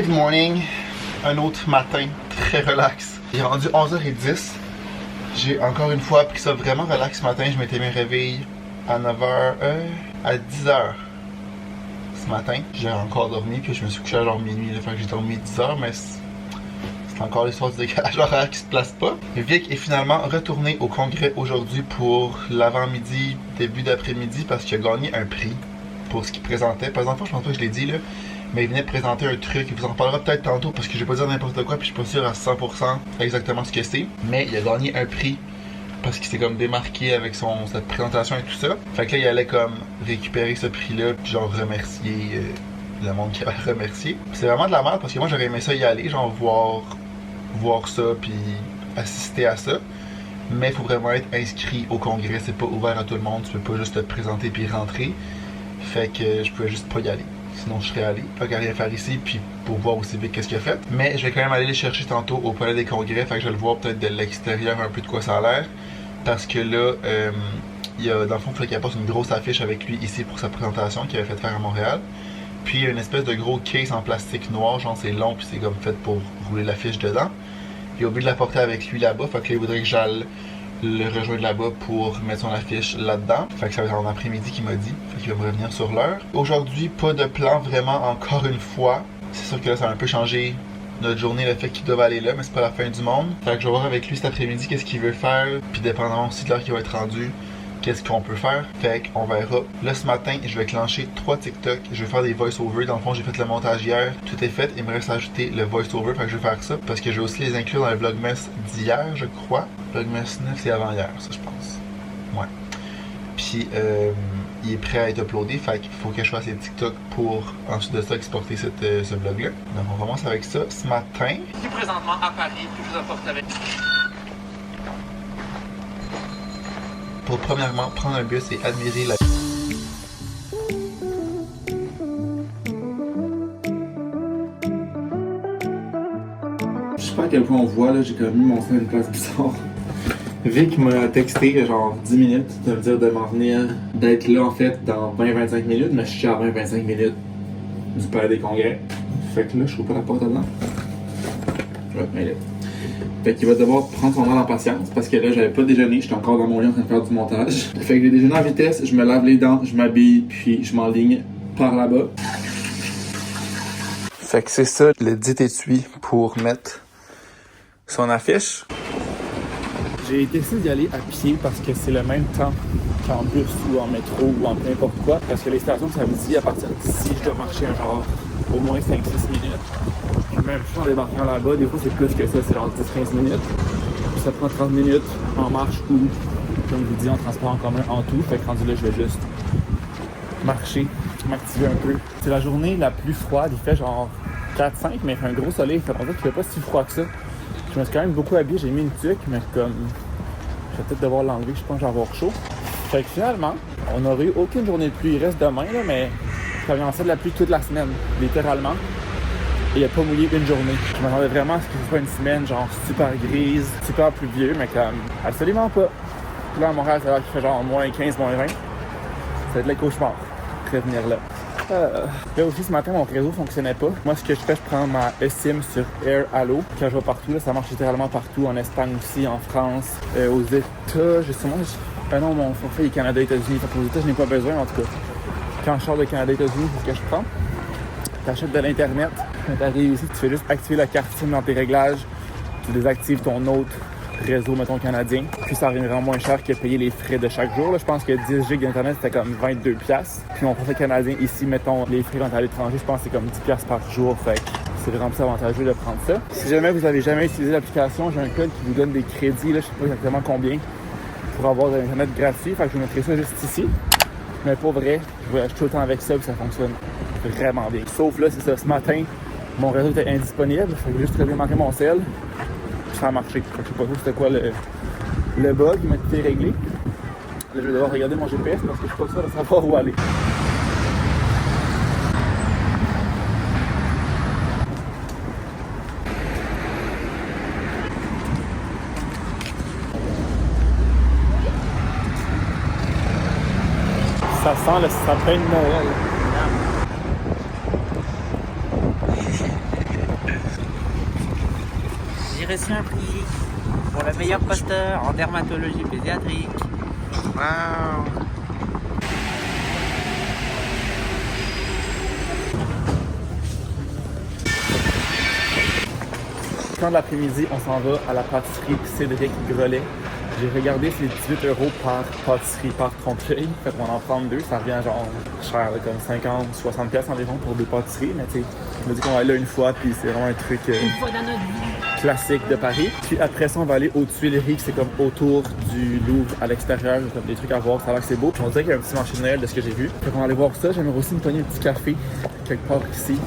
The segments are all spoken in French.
Good morning, un autre matin très relax. Il est rendu 11h10. J'ai encore une fois pris ça vraiment relax ce matin. Je m'étais mis réveil à 9h, à 10h ce matin. J'ai encore dormi, puis je me suis couché à genre minuit. Fait que j'ai dormi 10h, mais c'est encore l'histoire du décalage horaire qui se place pas. Vic est finalement retourné au congrès aujourd'hui pour l'avant-midi, début d'après-midi, parce qu'il a gagné un prix pour ce qu'il présentait. Par exemple, je pense pas que je l'ai dit là, mais il venait de présenter un truc. Il vous en parlera peut-être tantôt parce que je vais pas dire n'importe quoi, puis je suis pas sûr à 100% exactement ce que c'est. Mais il a gagné un prix parce qu'il s'est comme démarqué avec cette présentation et tout ça. Fait que là, il allait comme récupérer ce prix-là, puis genre remercier le monde qui avait remercié. C'est vraiment de la merde parce que moi j'aurais aimé ça y aller, genre voir ça puis assister à ça. Mais il faut vraiment être inscrit au congrès, c'est pas ouvert à tout le monde, tu peux pas juste te présenter puis rentrer. Fait que je pouvais juste pas y aller. Sinon je serais allé, pas qu'à rien faire ici, puis pour voir aussi vite qu'est-ce qu'il a fait. Mais je vais quand même aller les chercher tantôt au palais des congrès, fait que je vais le voir peut-être de l'extérieur un peu de quoi ça a l'air. Parce que là, il y a, dans le fond, il fallait qu'il apporte une grosse affiche avec lui ici pour sa présentation qu'il avait fait faire à Montréal. Puis il y a une espèce de gros case en plastique noir, genre c'est long puis c'est comme fait pour rouler l'affiche dedans. Il a oublié de la porter avec lui là-bas, fait que là il voudrait que j'aille le rejoindre là-bas pour mettre son affiche là-dedans. Fait que ça va être en après-midi qu'il m'a dit, fait qu'il va me revenir sur l'heure. Aujourd'hui, pas de plan vraiment encore une fois. C'est sûr que là ça a un peu changé notre journée, le fait qu'il doit aller là, mais c'est pas la fin du monde. Fait que je vais voir avec lui cet après-midi qu'est-ce qu'il veut faire, puis dépendamment aussi de l'heure qu'il va être rendu, qu'est-ce qu'on peut faire. Fait qu'on verra. Là, ce matin, je vais clencher 3 TikTok. Je vais faire des voice-over. Dans le fond, j'ai fait le montage hier. Tout est fait. Il me reste à ajouter le voice-over. Fait que je vais faire ça. Parce que je vais aussi les inclure dans le Vlogmas d'hier, je crois. Vlogmas 9, c'est avant hier, ça, je pense. Ouais. Puis, il est prêt à être uploadé. Fait qu'il faut que je fasse les TikTok pour ensuite de ça exporter ce vlog-là. Donc, on commence avec ça ce matin. Ici, présentement, à Paris, puis je vous apporte avec. Pour premièrement prendre un bus et admirer la... Je sais pas à quel point on voit, là, j'ai quand même mis mon sein à une place bizarre. Vic m'a texté genre 10 minutes de me dire de m'en venir, d'être là en fait dans 20-25 minutes, mais je suis à 20-25 minutes du palais des congrès. Fait que là, je trouve pas la porte dedans. Je vais te mêler. Fait qu'il va devoir prendre son mal en patience parce que là j'avais pas déjeuné, j'étais encore dans mon lit en train de faire du montage. Fait que j'ai déjeuné en vitesse, je me lave les dents, je m'habille, puis je m'enligne par là-bas. Fait que c'est ça le dit étui pour mettre son affiche. J'ai décidé d'y aller à pied parce que c'est le même temps qu'en bus ou en métro ou en peu importe quoi. Parce que les stations, ça me dit à partir d'ici, je dois marcher un genre au moins 5-6 minutes. Même si en débarquant là-bas, des fois c'est plus que ça, c'est genre 10-15 minutes. Puis ça prend 30 minutes en marche ou, comme je vous dis, en transport en commun en tout. Fait que rendu là, je vais juste marcher, m'activer un peu. C'est la journée la plus froide, il fait genre 4-5, mais il fait un gros soleil. Ça fait qu'il fait pas si froid que ça. Je me suis quand même beaucoup habillé, j'ai mis une tuque, mais comme je vais peut-être devoir l'enlever, je pense que je vais avoir chaud. Fait que finalement, on n'aurait eu aucune journée de pluie. Il reste demain, là, mais ça commençait de la pluie toute la semaine, littéralement. Et il n'a pas mouillé une journée. Je m'attendais vraiment à ce que ce soit une semaine genre super grise, super pluvieux, mais comme absolument pas. Puis là à Montréal, ça va qu'il fait genre moins 15, moins 20. Ça va être le cauchemar, prévenir là. Là aussi ce matin mon réseau fonctionnait pas. Moi ce que je fais, je prends ma eSIM sur Air Allo. Quand je vais partout, là, ça marche littéralement partout, en Espagne aussi, en France, aux États, justement. Non, mon forfait est Canada, États-Unis. Aux États, je n'ai pas besoin en tout cas. Quand je sors de Canada, États-Unis, c'est ce que je prends. T'achètes de l'internet, t'arrives ici, tu fais juste activer la carte SIM dans tes réglages, tu désactives ton autre réseau, mettons canadien, puis ça reviendra moins cher que payer les frais de chaque jour. Là, je pense que 10 GB d'internet c'était comme 22$. Puis mon forfait canadien ici, mettons les frais quand t'es à l'étranger, je pense que c'est comme 10$ par jour. Fait que c'est vraiment plus avantageux de prendre ça. Si jamais vous avez jamais utilisé l'application, j'ai un code qui vous donne des crédits, là, je sais pas exactement combien, pour avoir de l'internet gratuit. Fait que je vous mettrai ça juste ici. Mais pour vrai, je voyage tout le temps avec ça et ça fonctionne vraiment bien. Sauf là, c'est ça, ce matin, mon réseau était indisponible. Fait que j'ai juste redémarré mon cell. Puis ça a marché. Fait que je sais pas trop c'était quoi le bug, il m'a été réglé. Là, je vais devoir regarder mon GPS parce que je suis pas sûr de savoir où aller. Ça sent le sapin de Noël. reçu un prix pour le meilleur posteur en dermatologie pédiatrique. Wow! Quand de l'après-midi, on s'en va à la pâtisserie Cédric Grelet. J'ai regardé, c'est 18 € par pâtisserie, par trompe-l'œil. Fait qu'on va en prendre deux, ça revient genre cher, là, comme 50-60$ piastres environ pour deux pâtisseries. Mais tu sais, on m'a dit qu'on va aller là une fois, puis c'est vraiment un truc Une fois dans notre vie. classique de Paris. Puis après ça, on va aller aux Tuileries, qui c'est comme autour du Louvre à l'extérieur. Comme des trucs à voir, ça a l'air que c'est beau. Puis on dirait qu'il y a un petit marché de Noël de ce que j'ai vu. Fait qu'on va aller voir ça. J'aimerais aussi me pogner un petit café quelque part ici.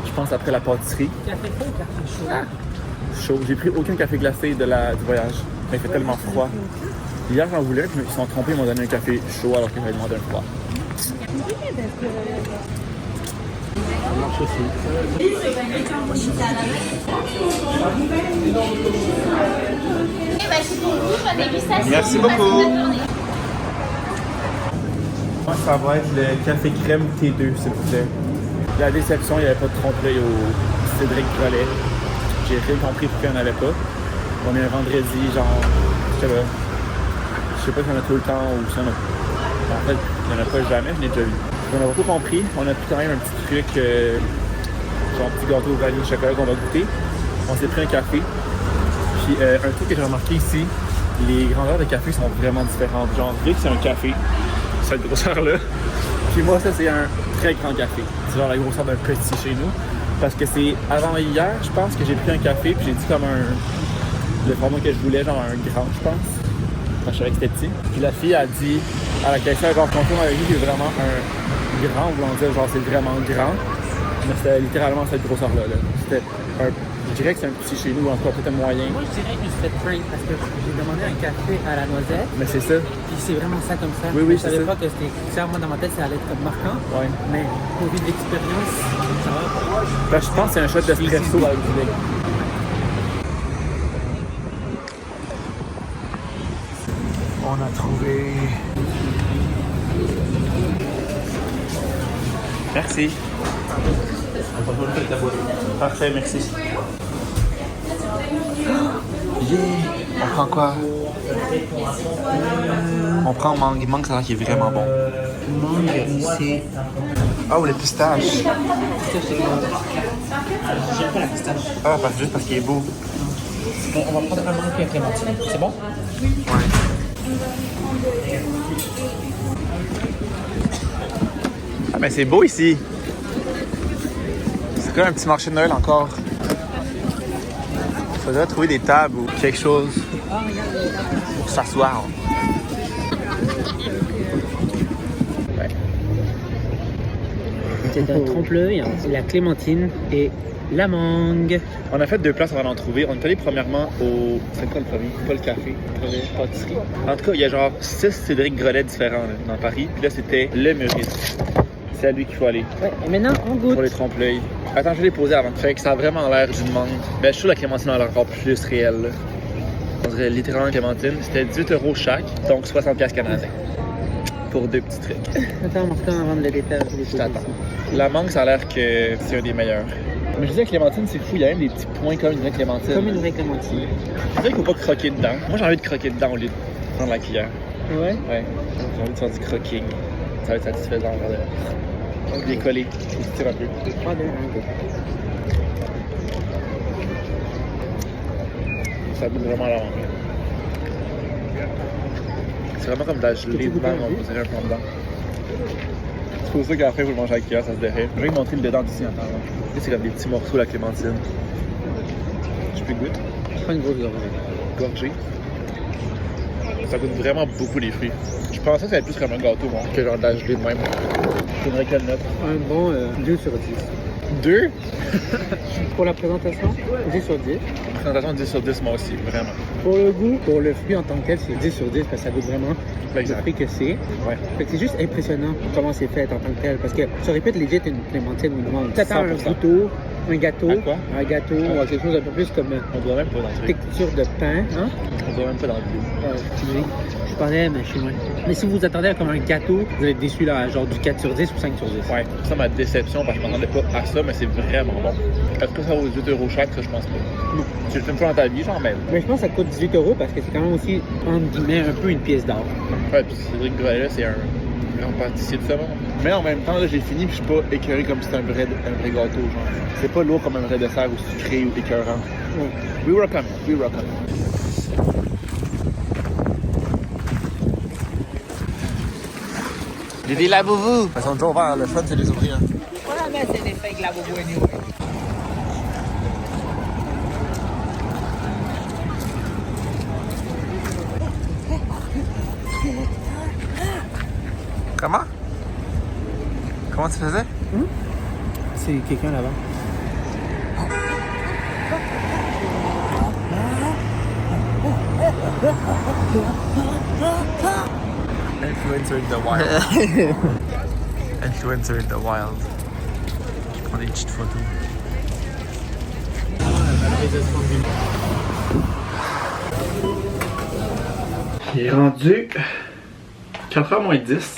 Je pense après la pâtisserie. Café chaud ou café chaud? Chaud. J'ai pris aucun café glacé du voyage. Il fait tellement froid. Hier, j'en voulais, puis ils se sont trompés, ils m'ont donné un café chaud alors qu'ils m'avaient demandé un froid. Ça marche aussi. Merci beaucoup. Moi, ça va être le café crème T2, s'il vous plaît. La déception, il n'y avait pas de trompe-l'œil au Cédric Grelet. J'ai rien compris pourquoi il n'y en avait pas. On est un vendredi, genre, je sais pas si on a tout le temps ou si on a... En fait, il n'y en a pas jamais, je l'ai déjà vu. On n'a pas tout compris, on a pris quand même un petit truc, genre un petit gâteau au vanille chocolat qu'on va goûter. On s'est pris un café. Puis un truc que j'ai remarqué ici, les grandeurs de café sont vraiment différentes. Genre, vu que c'est un café, cette grosseur-là. Puis moi, ça, c'est un très grand café. C'est genre la grosseur d'un petit chez nous. Parce que c'est avant hier, je pense que j'ai pris un café, puis j'ai dit comme le format que je voulais, genre un grand, je pense. Quand je savais que c'était petit. Puis la fille a dit à la caissière, genre, contour avec lui, c'est vraiment un grand, voulant dire, genre, c'est vraiment grand. Mais c'était littéralement cette grosseur-là. Là. C'était un. Je dirais que c'est un petit chez nous, en tout cas, peut-être moyen. Moi, je dirais que je me suis fait prank parce que j'ai demandé un café à la noisette. Mais c'est ça. Puis c'est vraiment ça comme ça. Oui, oui, je savais pas que c'était. Clairement, dans ma tête, ça allait être comme marquant. Ouais. Mais pour vivre l'expérience, ça va. Ben, je pense que c'est un shot d'espresso avec du lait. On a trouvé. Merci. Parfait, merci. Yeah. On prend quoi? On prend mangue. Mangue, ça a l'air qu'il est vraiment bon. Mangue, c'est. Oh, le pistache. J'aime pas la pistache. Ah, juste parce qu'il est beau. Bon, on va prendre un mangue et un clémentine. C'est bon? Ouais. Ah, mais c'est beau ici. C'est comme un petit marché de Noël encore. Il faudrait trouver des tables ou quelque chose pour s'asseoir. Ouais. C'est un trompe-l'œil, la clémentine et la mangue. On a fait 2 places avant d'en trouver. On est allé premièrement au... C'est quoi le premier? Pas le café, le pâtisserie. En tout cas, il y a genre 6 Cédric Grelet différents là, dans Paris. Puis là, c'était le Meurice. C'est à lui qu'il faut aller. Ouais, et maintenant, on goûte. Pour les trompe-l'œil. Attends, je l'ai posé avant. Fait que ça a vraiment l'air d'une mangue. Ben, je trouve la clémentine a l'air encore plus réelle. Là. On dirait littéralement une clémentine. C'était 18 € chaque, donc 60$ canadiens. Pour 2 petits trucs. Attends, Martin, avant de le détailler. Je t'attends. La mangue, ça a l'air que c'est un des meilleurs. Mais je disais que clémentine, c'est fou. Il y a même des petits points comme une vraie clémentine. Comme une vraie clémentine. Je disais qu'il faut pas croquer dedans. Moi, j'ai envie de croquer dedans au lieu de prendre la cuillère. Ouais? Ouais. J'ai envie de faire du croquing. Ça va être satisfaisant. Donc, il est collé. Il se tire un peu. 3, 2, 1, go. Ça goûte vraiment la mangue. C'est vraiment comme de la gelée de mangue, on dirait un peu en dedans. C'est pour ça qu'après, vous le mangez avec cuillère, ça se dérape. Je vais vous montrer le dedans d'ici en temps. C'est comme des petits morceaux, la clémentine. Je peux goûter. Je prends une grosse gorgée. Gorgée. Ça goûte vraiment beaucoup les fruits. Je pensais que ça allait être plus comme un gâteau, moi, que genre de la gelée de même. Je donnerais quelle note? Un bon 2 sur 10. 2? Pour la présentation, 10 sur 10. Présentation 10 sur 10, moi aussi, vraiment. Pour le goût, pour le fruit en tant que tel, c'est 10 sur 10 parce que ça goûte vraiment le fruit que c'est. Ouais. Fait que c'est juste impressionnant comment c'est fait en tant que tel. Parce que ça aurait pu être legit une clémentine ou une mangue. T'attends un gâteau, un gâteau, ou quelque chose un peu plus comme On doit même pas dans le texture de pain. Hein? On doit même pas dans le bleu. Excusez, je parlais, mais je suis loin. Mais si vous vous attendez à comme un gâteau, vous allez être déçu là, genre du 4 sur 10 ou 5 sur 10. Ouais, ça ma déception parce que je m'attendais pas à ça, mais c'est vraiment bon. Est-ce que ça vaut 18 € chaque? Ça, je pense pas. Non. Tu le fais une fois dans ta vie, genre, mais. Mais je pense que ça coûte 18 € parce que c'est quand même aussi, entre guillemets, un peu une pièce d'or. Ouais, puis Cédric Grolet, c'est un grand pâtissier de ce monde. Mais en même temps, là, j'ai fini, puis je suis pas écœuré comme si c'était un vrai gâteau, genre. C'est pas lourd comme un vrai dessert ou sucré ou écœurant. Ouais. We recommend. We recommend. J'ai des labouvous. Ils sont déjà ouverts, le fun c'est les ouvrir. Voilà, mais c'est des fake labouvous anyway. Comment? Comment tu faisais? C'est quelqu'un là-bas. Influencer in the wild. Influencer in the wild. Je prends des petites photos. Il est rendu 4h moins 10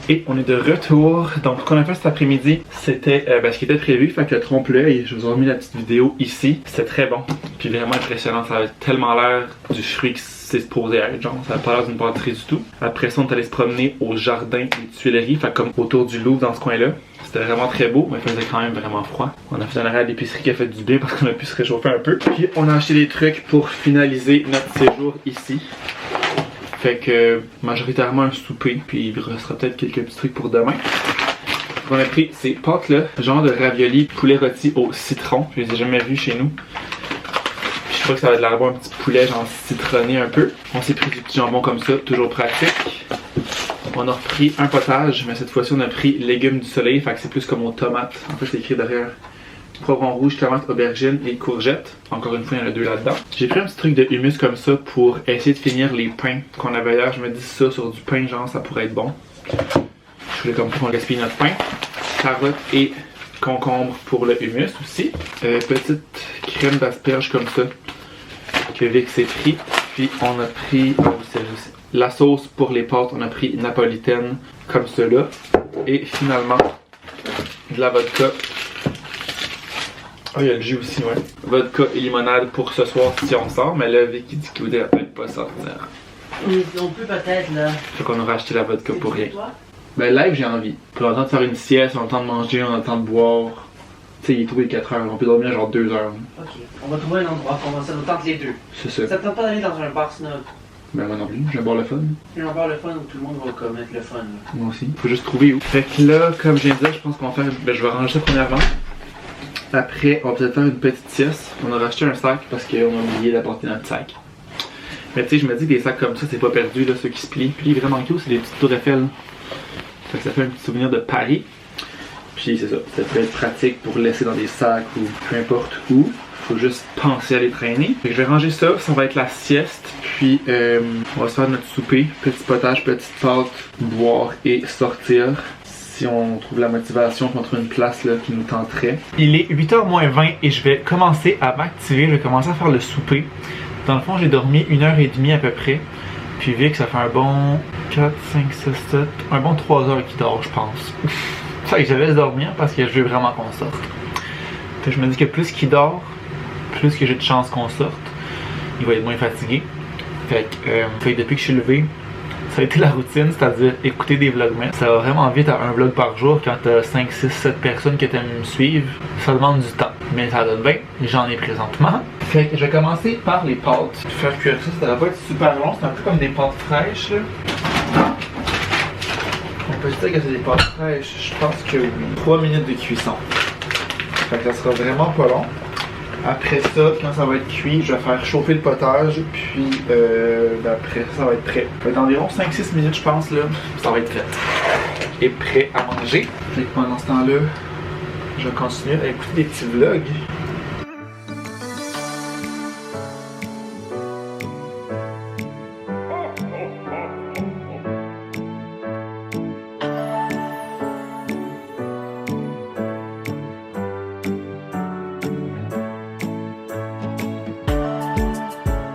et on est de retour. Donc ce qu'on a fait cet après-midi, c'était ce qui était prévu, fait que trompe-l'œil, je vous ai remis la petite vidéo ici. C'était très bon, puis vraiment impressionnant, ça avait tellement l'air du fruit que c'est supposé être, genre ça n'a pas l'air d'une pâtisserie du tout. Après ça on est allé se promener au jardin des Tuileries, fait comme autour du Louvre dans ce coin-là. C'était vraiment très beau, mais il faisait quand même vraiment froid. On a fait un arrêt à l'épicerie qui a fait du bien parce qu'on a pu se réchauffer un peu. Puis on a acheté des trucs pour finaliser notre séjour ici. Fait que majoritairement un souper, puis il restera peut-être quelques petits trucs pour demain. On a pris ces pâtes là, genre de ravioli poulet rôti au citron. Je les ai jamais vus chez nous. Puis je crois que ça va de l'air bon, un petit poulet genre citronné un peu. On s'est pris du petit jambon comme ça, toujours pratique. On a repris un potage, mais cette fois-ci on a pris légumes du soleil, fait que c'est plus comme aux tomates. En fait c'est écrit derrière. Poivron rouge, tomate, aubergine et courgettes. Encore une fois, il y en a deux là-dedans. J'ai pris un petit truc de hummus comme ça pour essayer de finir les pains qu'on avait hier. Je me dis ça sur du pain, genre ça pourrait être bon. Je voulais comme ça qu'on gaspille notre pain. Carottes et concombre pour le hummus aussi. Petite crème d'asperges comme ça que Vic s'est pris. Puis on a pris la sauce pour les pâtes. On a pris napolitaine comme cela. Et finalement, de la vodka. Ah, il y a le jus aussi, ouais. Vodka et limonade pour ce soir si on sort, mais là, Vic, il dit qu'il voudrait peut-être pas sortir. On peut peut-être, là. Fait qu'on aura acheté la vodka pour rien. Ben, live, j'ai envie. Puis on a le temps de faire une sieste, on a le temps de manger, on a le temps de boire. Tu sais, il est trouvé 4 heures, on peut dormir genre 2 heures. Ok, on va trouver un endroit, ça nous tente les deux. C'est ça. Ça te tente pas d'aller dans un bar snob? Ben, moi non plus, j'aime boire le fun. Un bar le fun où tout le monde va commettre le fun. Là. Moi aussi. Faut juste trouver où. Fait que là, comme je viens de dire, je pense qu'on va faire. Ben, je vais ranger ça premièrement. Après, on va peut-être faire une petite sieste. On a racheté un sac parce qu'on a oublié d'apporter notre sac. Mais tu sais, je me dis que des sacs comme ça, c'est pas perdu, là, ceux qui se plient. Puis vraiment cute, c'est des petites tours Eiffel. Fait que ça fait un petit souvenir de Paris. Puis c'est ça, ça peut être pratique pour laisser dans des sacs ou peu importe où. Faut juste penser à les traîner. Fait que je vais ranger ça, ça va être la sieste. Puis on va se faire notre souper. Petit potage, petite pâte, boire et sortir. Si on trouve la motivation, qu'on trouve une place là, qui nous tenterait. Il est 8h moins 20 et je vais commencer à m'activer, je vais commencer à faire le souper. Dans le fond, j'ai dormi 1h30 à peu près. Puis Vic, ça fait un bon 4, 5, 6, 7, un bon 3 heures qu'il dort, je pense. Fait que je laisse dormir parce que je veux vraiment qu'on sorte. Fait que je me dis que plus qu'il dort, plus que j'ai de chance qu'on sorte. Il va être moins fatigué. Fait que depuis que je suis levé, ça a été la routine, c'est-à-dire écouter des vlogmas. Ça va vraiment vite à un vlog par jour quand t'as 5, 6, 7 personnes qui t'aiment me suivre. Ça demande du temps, mais ça donne bien. J'en ai présentement. Fait que je vais commencer par les pâtes. Faire cuire ça va pas être super long, c'est un peu comme des pâtes fraîches là. On peut se dire que c'est des pâtes fraîches, je pense que oui. 3 minutes de cuisson. Fait que ça sera vraiment pas long. Après ça, quand ça va être cuit, je vais faire chauffer le potage, puis après ça va être prêt. Ça va être environ 5-6 minutes, je pense, là, ça va être prêt. Et prêt à manger. Fait que pendant ce temps-là, je vais continuer à écouter des petits vlogs.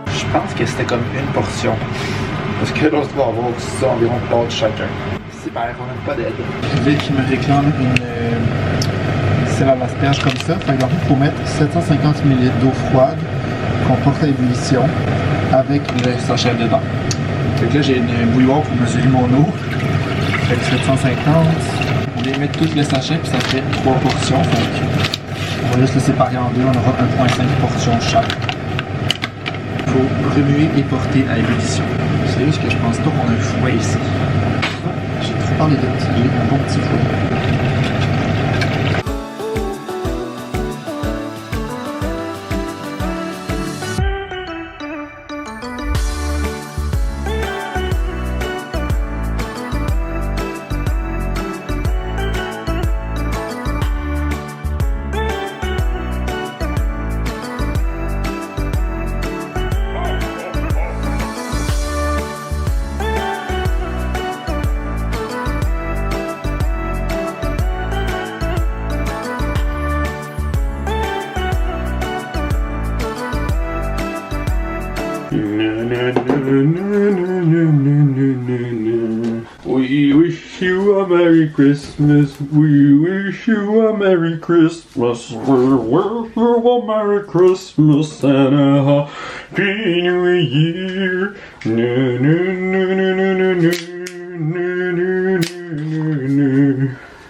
Je pense que c'était comme une portion. Parce que l'autre va avoir ça environ pâtes chacun. Super, on n'a pas d'aide. Vic qui me réclame une sel à l'asperge comme ça. Fait que dans le fond, il faut mettre 750 ml d'eau froide qu'on porte à ébullition avec le sachet dedans. Fait que là, j'ai une bouilloire pour mesurer mon eau. Fait que 750. On va mettre tout le sachet, puis ça fait 3 portions. Fait que on va juste le séparer en deux. On aura 1,5 portions chaque. Il faut remuer et porter à ébullition. C'est juste que je pense pas qu'on a un fouet ici. J'ai trop parlé de ça. J'ai un bon petit fouet. We wish you a Merry Christmas. We wish you a Merry Christmas. We wish you a Merry Christmas and a Happy New Year. No, no, no, no, no, no, no. No, no, no, no, no.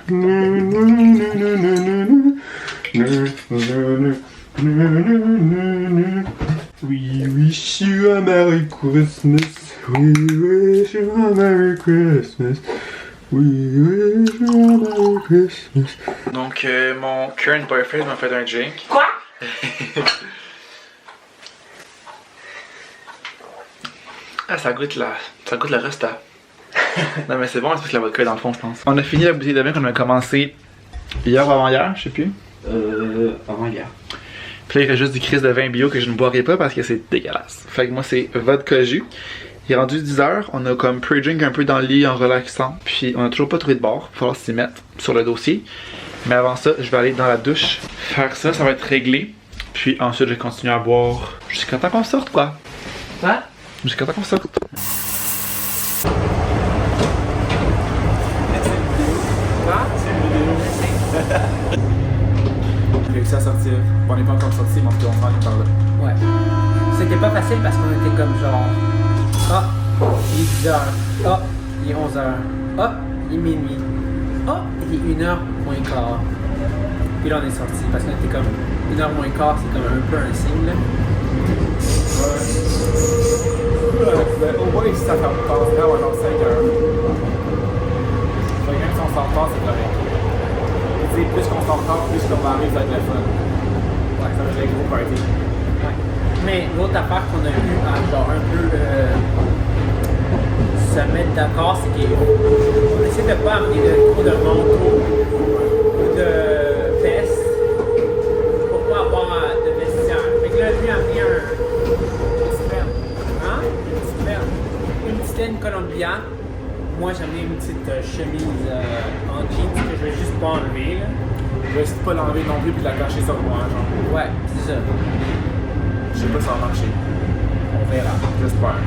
No, no, no, no, no, no. No, no, no. No, no, no, no. We wish you a Merry Christmas. We wish you a Merry Christmas. We wish you a Merry Christmas. Donc, mon current boyfriend m'a fait un drink. Quoi? Ah, ça goûte la Rasta. Non, mais c'est bon, c'est parce que la vodka est dans le fond, je pense. On a fini la bouteille de vin qu'on a commencé hier ou avant-hier, je sais plus. Avant-hier. Puis là, il reste juste du crise de vin bio que je ne boirai pas parce que c'est dégueulasse. Fait que moi, c'est vodka jus. Il est rendu 10h, on a comme pre-drink un peu dans le lit en relaxant. Puis on a toujours pas trouvé de bar, il va falloir s'y mettre sur le dossier. Mais avant ça, je vais aller dans la douche, faire ça, ça va être réglé. Puis ensuite, je vais continuer à boire jusqu'à temps qu'on sorte, quoi. Quoi? Jusqu'à temps qu'on sorte. J'ai réussi à sortir. Bon, on n'est pas encore sorti, mais en tout cas, on s'en est par là. Ouais. C'était pas facile parce qu'on était comme genre. Ah, il est 10h. Ah, il est 11h. Ah, il est minuit. Ah, il est 1h moins quart. Puis là, on est sorti parce qu'on était comme 1h moins quart, c'est comme un peu un signe là. Ouais. Au moins, si ça fait pas là, on va genre 5h. Même si on s'en passe, c'est correct. Tu sais, plus qu'on s'en passe, plus qu'on va arriver, ça va être le fun. Ouais, ça va être un gros party. Ouais. Mais l'autre affaire qu'on a eu à genre un peu se mettre d'accord, c'est qu'on essaie de pas amener trop de manteau ou de veste pour pas avoir de vestiaire. Fait que là, lui a amené une petite laine Columbia. Moi, j'ai amené une petite chemise en jeans que je vais juste pas enlever. Là. Je vais juste pas l'enlever non plus puis la cacher sur moi, genre. Ouais, c'est ça. Je sais pas si ça va marcher. On verra. J'espère.